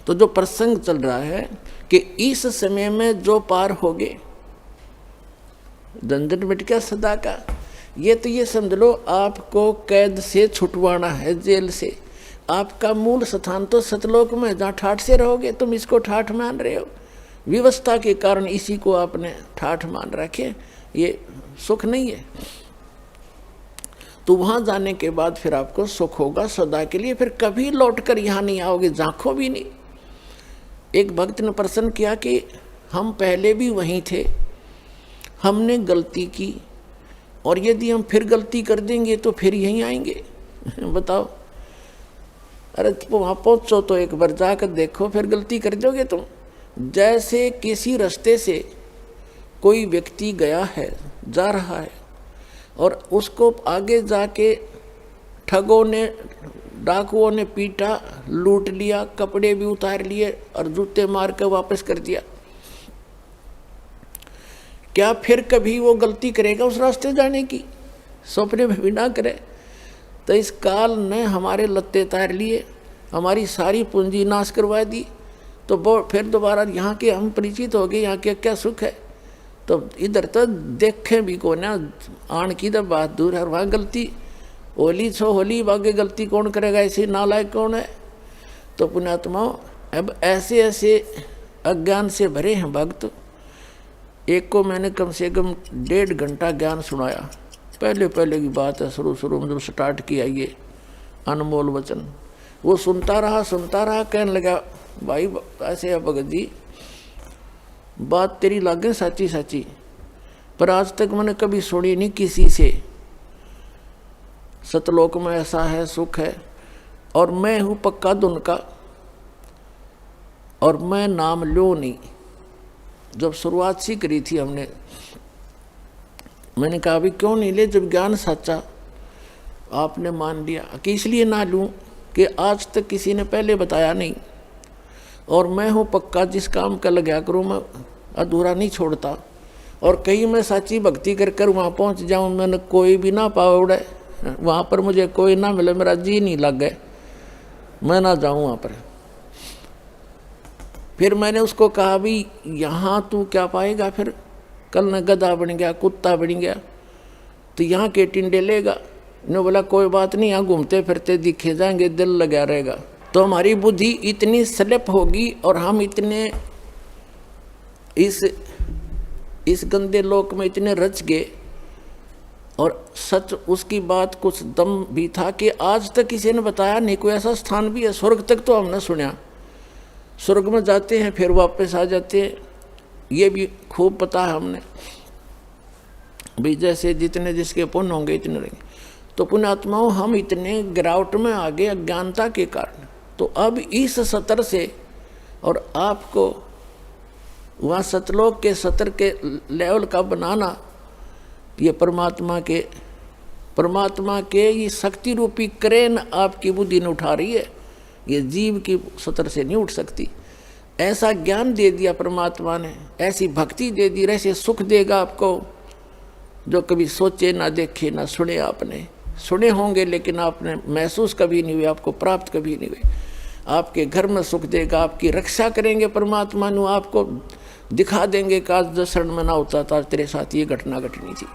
तो जो प्रसंग चल रहा है कि इस समय में जो पार हो गए, झंझट मिट गया सदा का। ये तो ये समझ लो आपको कैद से छुटवाना है, जेल से। आपका मूल स्थान तो सतलोक में, जहाँ ठाठ से रहोगे। तुम इसको ठाठ मान रहे हो, व्यवस्था के कारण इसी को आपने ठाठ मान रखे, ये सुख नहीं है। तो वहां जाने के बाद फिर आपको सुख होगा सदा के लिए, फिर कभी लौटकर यहाँ नहीं आओगे, झांको भी नहीं। एक भक्त ने प्रश्न किया कि हम पहले भी वहीं थे, हमने गलती की, और यदि हम फिर गलती कर देंगे तो फिर यहीं आएंगे। बताओ, अरे वहाँ पहुँचो तो एक बार जाकर देखो, फिर गलती कर दोगे तुम। जैसे किसी रास्ते से कोई व्यक्ति गया है, जा रहा है, और उसको आगे जाके ठगों ने, डाकुओं ने पीटा, लूट लिया, कपड़े भी उतार लिए और जूते मार कर वापस कर दिया। क्या फिर कभी वो गलती करेगा उस रास्ते जाने की? सपने में भी ना करे। तो इस काल ने हमारे लत्ते तार लिए, हमारी सारी पूंजी नाश करवा दी, तो फिर दोबारा यहाँ के हम परिचित हो गए, यहाँ के क्या सुख है। तो इधर तो देखें भी को ना, आन की तो बात दूर है, वहाँ गलती होली छो होली, बागे गलती कौन करेगा, ऐसे नालायक कौन है। तो पुण्यात्माओं, अब ऐसे ऐसे अज्ञान से भरे हैं भक्त। एक को मैंने कम से कम 1.5 घंटा ज्ञान सुनाया, पहले पहले की बात है, शुरू में जब स्टार्ट किया ये अनमोल वचन। वो सुनता रहा, कहने लगा भाई ऐसे है भगत जी, बात तेरी लागे सच्ची सच्ची, पर आज तक मैंने कभी सुनी नहीं किसी से। सतलोक में ऐसा है, सुख है, और मैं हूँ पक्का धुन का, और मैं नाम लो नहीं। जब शुरुआत सी करी थी हमने, मैंने कहा अभी क्यों नहीं ले, जब ज्ञान सच्चा आपने मान लिया कि इसलिए ना लूँ कि आज तक किसी ने पहले बताया नहीं, और मैं हूँ पक्का, जिस काम का लगा करूँ मैं अधूरा नहीं छोड़ता। और कहीं मैं सच्ची भक्ति कर कर वहाँ पहुँच जाऊँ, मैंने कोई भी ना पावे उड़े, वहाँ पर मुझे कोई ना मिले, मेरा जी नहीं लग गए, मैं ना जाऊँ वहाँ पर। फिर मैंने उसको कहा भी यहाँ तू क्या पाएगा, फिर कल न गधा बन गया, कुत्ता बन गया, तो यहाँ के टिंडे लेगा। ने बोला कोई बात नहीं, यहाँ घूमते फिरते दिखे जाएंगे, दिल लगा रहेगा। तो हमारी बुद्धि इतनी स्लिप होगी और हम इतने इस गंदे लोक में इतने रच गए, और सच उसकी बात कुछ दम भी था कि आज तक किसी ने बताया नहीं कोई ऐसा स्थान भी है। स्वर्ग तक तो हमने सुना, स्वर्ग में जाते हैं फिर वापस आ जाते हैं, ये भी खूब पता है हमने भी, जैसे जितने जिसके पुण्य होंगे इतने रहेंगे। तो पुण्यात्माओं, हम इतने गिरावट में आ गए अज्ञानता के कारण। तो अब इस सतर से, और आपको वहाँ सतलोक के सतर के लेवल का बनाना, ये परमात्मा के ये शक्ति रूपी क्रेन आपकी बुद्धि ने उठा रही है, ये जीव की सतर से नहीं उठ सकती। ऐसा ज्ञान दे दिया परमात्मा ने, ऐसी भक्ति दे दी, ऐसे सुख देगा आपको जो कभी सोचे ना देखे ना सुने। आपने सुने होंगे लेकिन आपने महसूस कभी नहीं हुए, आपको प्राप्त कभी नहीं हुए। आपके घर में सुख देगा, आपकी रक्षा करेंगे परमात्मा नु, आपको दिखा देंगे कि आज 10 क्षण में ना होता था तेरे साथ ये घटना घटनी थी।